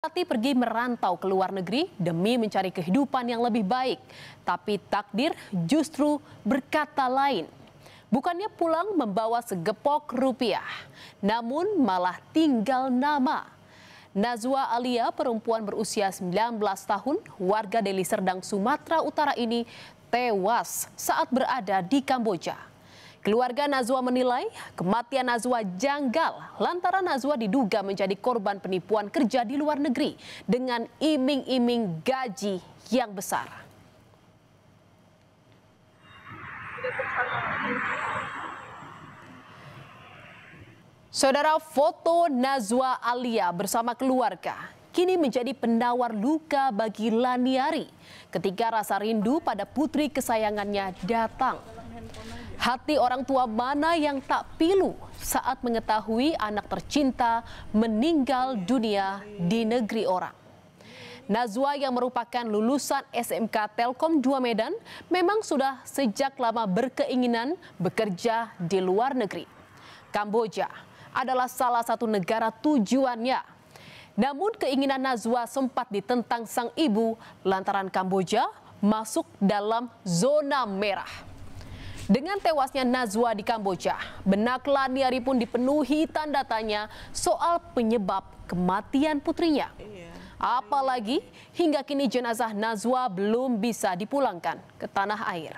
Tati pergi merantau ke luar negeri demi mencari kehidupan yang lebih baik. Tapi takdir justru berkata lain. Bukannya pulang membawa segepok rupiah, namun malah tinggal nama. Nazwa Alia, perempuan berusia 19 tahun, warga Deli Serdang, Sumatera Utara ini tewas saat berada di Kamboja. Keluarga Nazwa menilai kematian Nazwa janggal lantaran Nazwa diduga menjadi korban penipuan kerja di luar negeri dengan iming-iming gaji yang besar. Saudara, foto Nazwa Alia bersama keluarga kini menjadi penawar luka bagi Laniari ketika rasa rindu pada putri kesayangannya datang. Hati orang tua mana yang tak pilu saat mengetahui anak tercinta meninggal dunia di negeri orang. Nazwa yang merupakan lulusan SMK Telkom 2 Medan memang sudah sejak lama berkeinginan bekerja di luar negeri. Kamboja adalah salah satu negara tujuannya. Namun keinginan Nazwa sempat ditentang sang ibu lantaran Kamboja masuk dalam zona merah. Dengan tewasnya Nazwa di Kamboja, benak Laniari pun dipenuhi tanda tanya soal penyebab kematian putrinya. Apalagi hingga kini jenazah Nazwa belum bisa dipulangkan ke tanah air.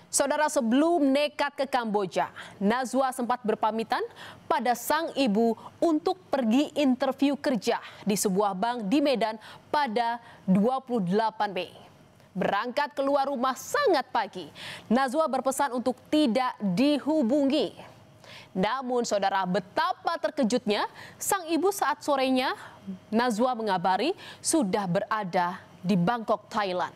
Saudara, sebelum nekat ke Kamboja, Nazwa sempat berpamitan pada sang ibu untuk pergi interview kerja di sebuah bank di Medan pada 28 Mei. Berangkat keluar rumah sangat pagi, Nazwa berpesan untuk tidak dihubungi. Namun saudara, betapa terkejutnya sang ibu saat sorenya Nazwa mengabari sudah berada di Bangkok, Thailand.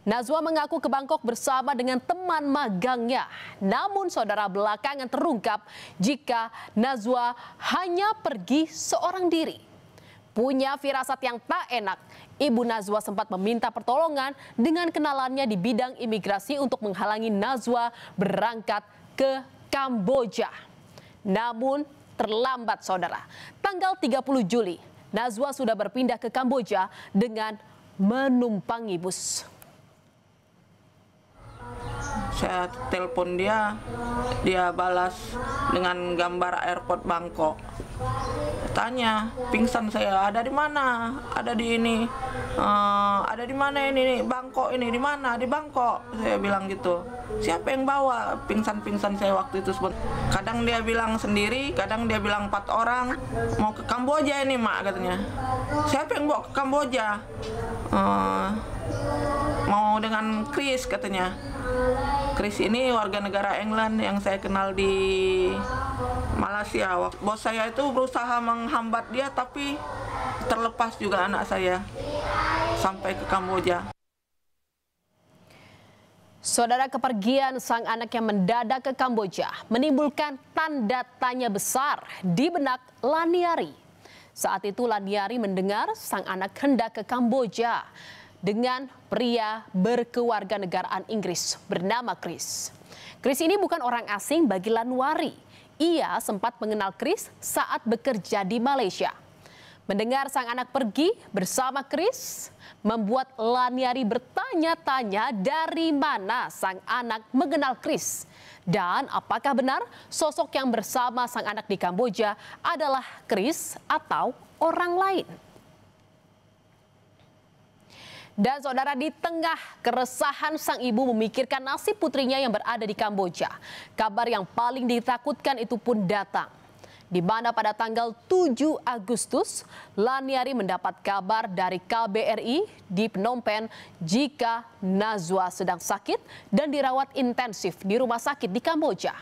Nazwa mengaku ke Bangkok bersama dengan teman magangnya. Namun saudara, belakangan terungkap jika Nazwa hanya pergi seorang diri. Punya firasat yang tak enak, Ibu Nazwa sempat meminta pertolongan dengan kenalannya di bidang imigrasi untuk menghalangi Nazwa berangkat ke Kamboja. Namun terlambat saudara. Tanggal 30 Juli, Nazwa sudah berpindah ke Kamboja dengan menumpangi bus. Saya telepon dia balas dengan gambar airport Bangkok. Tanya, pingsan saya, ada di mana? Ada di ini, ada di mana ini? Bangkok ini, di mana? Di Bangkok. Saya bilang gitu. Siapa yang bawa pingsan-pingsan saya waktu itu? Kadang dia bilang sendiri, kadang dia bilang 4 orang. Mau ke Kamboja ini, Mak, katanya. Siapa yang bawa ke Kamboja? Mau dengan Chris, katanya. Chris ini warga negara England yang saya kenal di Malaysia. Bos saya itu berusaha menghambat dia, tapi terlepas juga anak saya sampai ke Kamboja. Saudara, kepergian sang anak yang mendadak ke Kamboja menimbulkan tanda tanya besar di benak Laniari. Saat itu Laniari mendengar sang anak hendak ke Kamboja dengan pria berkewarganegaraan Inggris bernama Chris. Chris ini bukan orang asing bagi Laniari. Ia sempat mengenal Chris saat bekerja di Malaysia. Mendengar sang anak pergi bersama Chris membuat Laniari bertanya-tanya dari mana sang anak mengenal Chris. Dan apakah benar sosok yang bersama sang anak di Kamboja adalah Chris atau orang lain? Dan saudara, di tengah keresahan sang ibu memikirkan nasib putrinya yang berada di Kamboja, kabar yang paling ditakutkan itu pun datang. Di mana pada tanggal 7 Agustus, Laniari mendapat kabar dari KBRI di Phnom Penh jika Nazwa sedang sakit dan dirawat intensif di rumah sakit di Kamboja.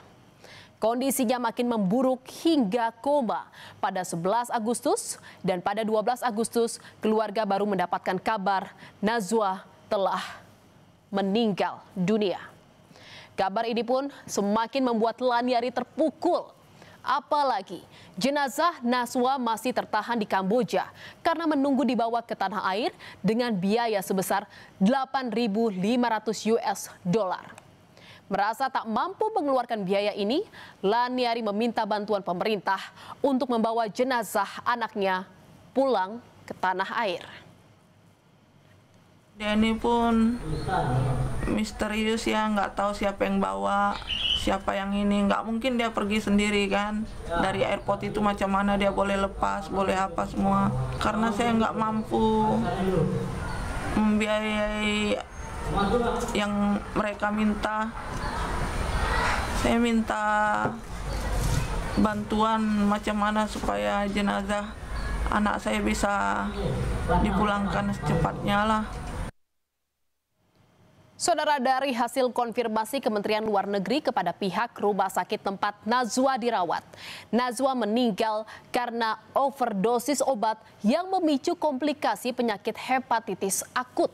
Kondisinya makin memburuk hingga koma pada 11 Agustus dan pada 12 Agustus keluarga baru mendapatkan kabar Nazwa telah meninggal dunia. Kabar ini pun semakin membuat Laniari terpukul. Apalagi jenazah Nazwa masih tertahan di Kamboja karena menunggu dibawa ke tanah air dengan biaya sebesar $8.500. Merasa tak mampu mengeluarkan biaya ini, Laniari meminta bantuan pemerintah untuk membawa jenazah anaknya pulang ke tanah air. Dia ini pun misterius ya, nggak tahu siapa yang bawa, siapa yang ini. Nggak mungkin dia pergi sendiri kan. Dari airport itu macam mana dia boleh lepas, boleh apa semua. Karena saya nggak mampu membiayai yang mereka minta. Saya minta bantuan macam mana supaya jenazah anak saya bisa dipulangkan secepatnya lah. Saudara, dari hasil konfirmasi Kementerian Luar Negeri kepada pihak rumah sakit tempat Nazwa dirawat, Nazwa meninggal karena overdosis obat yang memicu komplikasi penyakit hepatitis akut.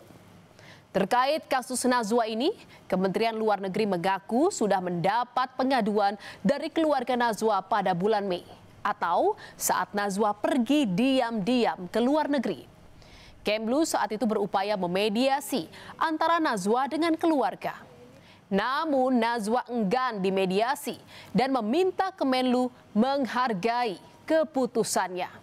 Terkait kasus Nazwa ini, Kementerian Luar Negeri mengaku sudah mendapat pengaduan dari keluarga Nazwa pada bulan Mei atau saat Nazwa pergi diam-diam ke luar negeri. Kemlu saat itu berupaya memediasi antara Nazwa dengan keluarga. Namun Nazwa enggan dimediasi dan meminta Kemenlu menghargai keputusannya.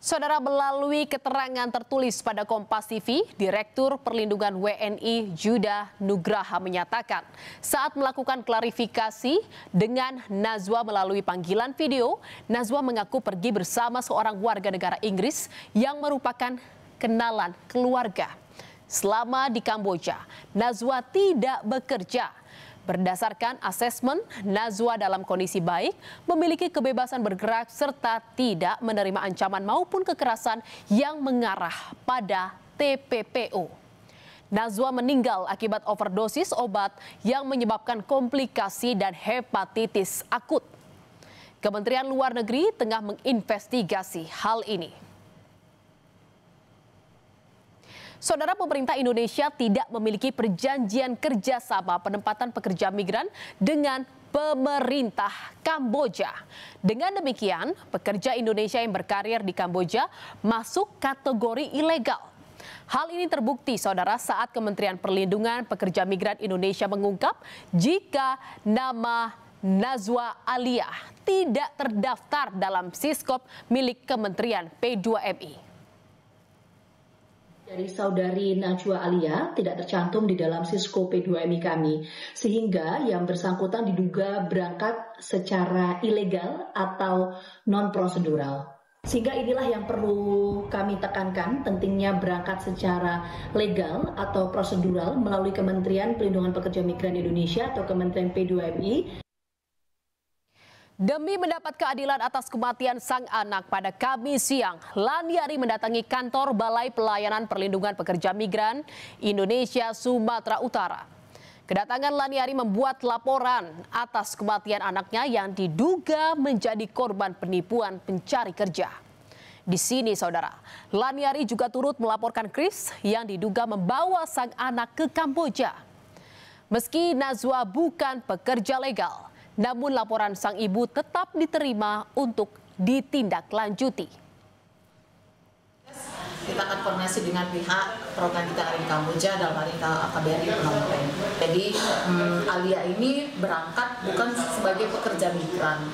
Saudara, melalui keterangan tertulis pada Kompas TV, Direktur Perlindungan WNI Judah Nugraha menyatakan saat melakukan klarifikasi dengan Nazwa melalui panggilan video, Nazwa mengaku pergi bersama seorang warga negara Inggris yang merupakan kenalan keluarga. Selama di Kamboja, Nazwa tidak bekerja. Berdasarkan asesmen, Nazwa dalam kondisi baik, memiliki kebebasan bergerak serta tidak menerima ancaman maupun kekerasan yang mengarah pada TPPO. Nazwa meninggal akibat overdosis obat yang menyebabkan komplikasi dan hepatitis akut. Kementerian Luar Negeri tengah menginvestigasi hal ini. Saudara, pemerintah Indonesia tidak memiliki perjanjian kerjasama penempatan pekerja migran dengan pemerintah Kamboja. Dengan demikian, pekerja Indonesia yang berkarir di Kamboja masuk kategori ilegal. Hal ini terbukti, saudara, saat Kementerian Perlindungan Pekerja Migran Indonesia mengungkap jika nama Nazwa Alia tidak terdaftar dalam Siskop milik Kementerian P2MI. Dari saudari Najwa Alia tidak tercantum di dalam Sisko P2MI kami, sehingga yang bersangkutan diduga berangkat secara ilegal atau non-prosedural. Sehingga inilah yang perlu kami tekankan, pentingnya berangkat secara legal atau prosedural melalui Kementerian Perlindungan Pekerja Migran Indonesia atau Kementerian P2MI. Demi mendapat keadilan atas kematian sang anak pada Kamis siang, Laniari mendatangi kantor Balai Pelayanan Perlindungan Pekerja Migran Indonesia Sumatera Utara. Kedatangan Laniari membuat laporan atas kematian anaknya yang diduga menjadi korban penipuan pencari kerja. Di sini, saudara, Laniari juga turut melaporkan Chris yang diduga membawa sang anak ke Kamboja. Meski Nazwa bukan pekerja legal, namun laporan sang ibu tetap diterima untuk ditindaklanjuti. Kita akan koordinasi dengan pihak program kita di Kamboja dalam hal ini KBRI Phnom Penh. Jadi Alia ini berangkat bukan sebagai pekerja migran.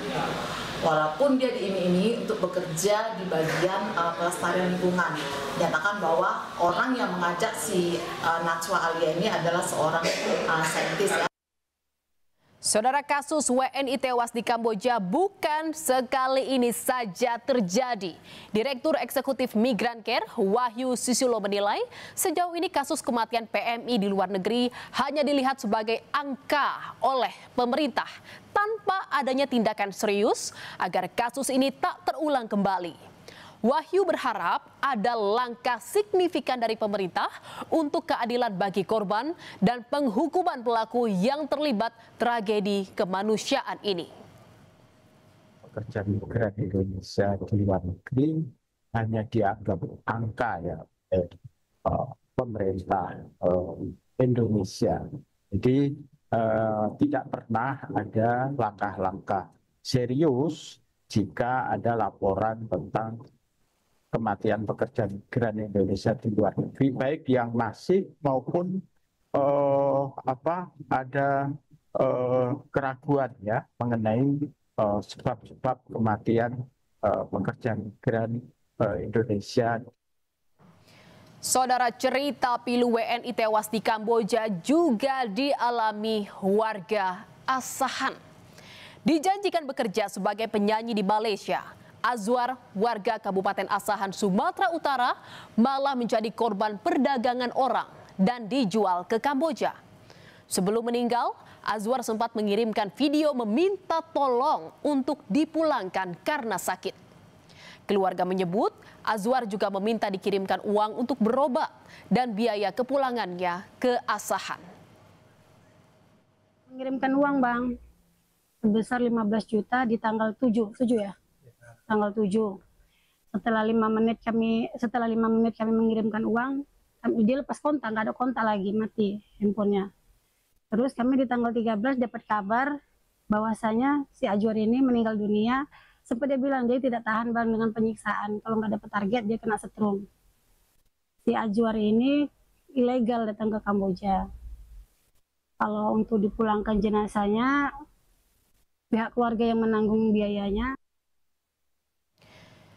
Walaupun dia diiming-imingi untuk bekerja di bagian pelestarian lingkungan. Nyatakan bahwa orang yang mengajak si Nazwa Alia ini adalah seorang saintis ya. Saudara, kasus WNI tewas di Kamboja bukan sekali ini saja terjadi. Direktur Eksekutif Migrancare Wahyu Susilo menilai sejauh ini kasus kematian PMI di luar negeri hanya dilihat sebagai angka oleh pemerintah tanpa adanya tindakan serius agar kasus ini tak terulang kembali. Wahyu berharap ada langkah signifikan dari pemerintah untuk keadilan bagi korban dan penghukuman pelaku yang terlibat tragedi kemanusiaan ini. Pekerja migran Indonesia di luar negeri hanya dianggap angka ya pemerintah Indonesia. Jadi tidak pernah ada langkah-langkah serius jika ada laporan tentang kematian pekerja migran Indonesia di luar negeri, baik yang masif maupun ada keraguan ya mengenai sebab-sebab kematian pekerja migran Indonesia. Saudara, cerita pilu WNI tewas di Kamboja juga dialami warga Asahan. Dijanjikan bekerja sebagai penyanyi di Malaysia, Azwar, warga Kabupaten Asahan, Sumatera Utara, malah menjadi korban perdagangan orang dan dijual ke Kamboja. Sebelum meninggal, Azwar sempat mengirimkan video meminta tolong untuk dipulangkan karena sakit. Keluarga menyebut Azwar juga meminta dikirimkan uang untuk berobat dan biaya kepulangannya ke Asahan. Mengirimkan uang, Bang, sebesar 15 juta di tanggal 7 ya? Tanggal 7. Setelah 5 menit kami mengirimkan uang, dia lepas kontak, nggak ada kontak lagi, mati handphonenya. Terus kami di tanggal 13 dapat kabar bahwasanya si Azwar ini meninggal dunia. Sempat dia bilang dia tidak tahan, Bang, dengan penyiksaan. Kalau nggak dapat target dia kena setrum. Si Azwar ini ilegal datang ke Kamboja. Kalau untuk dipulangkan jenazahnya, pihak keluarga yang menanggung biayanya.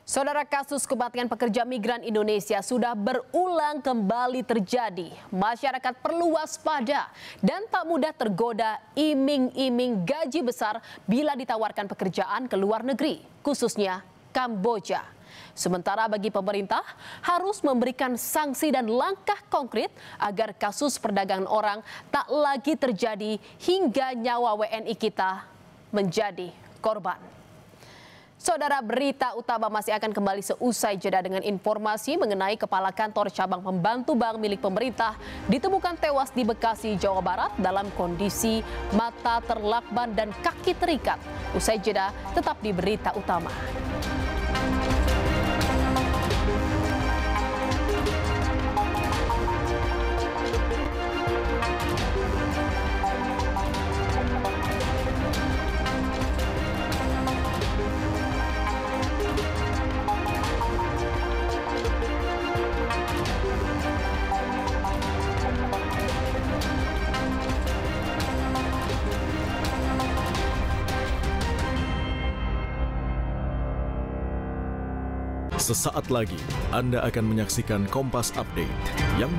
Saudara, kasus kematian pekerja migran Indonesia sudah berulang kembali terjadi. Masyarakat perlu waspada dan tak mudah tergoda iming-iming gaji besar bila ditawarkan pekerjaan ke luar negeri, khususnya Kamboja. Sementara bagi pemerintah harus memberikan sanksi dan langkah konkret agar kasus perdagangan orang tak lagi terjadi hingga nyawa WNI kita menjadi korban. Saudara, berita utama masih akan kembali seusai jeda dengan informasi mengenai Kepala Kantor Cabang Pembantu Bank milik pemerintah ditemukan tewas di Bekasi, Jawa Barat dalam kondisi mata terlakban dan kaki terikat. Usai jeda, tetap di berita utama. Sesaat lagi Anda akan menyaksikan Kompas Update yang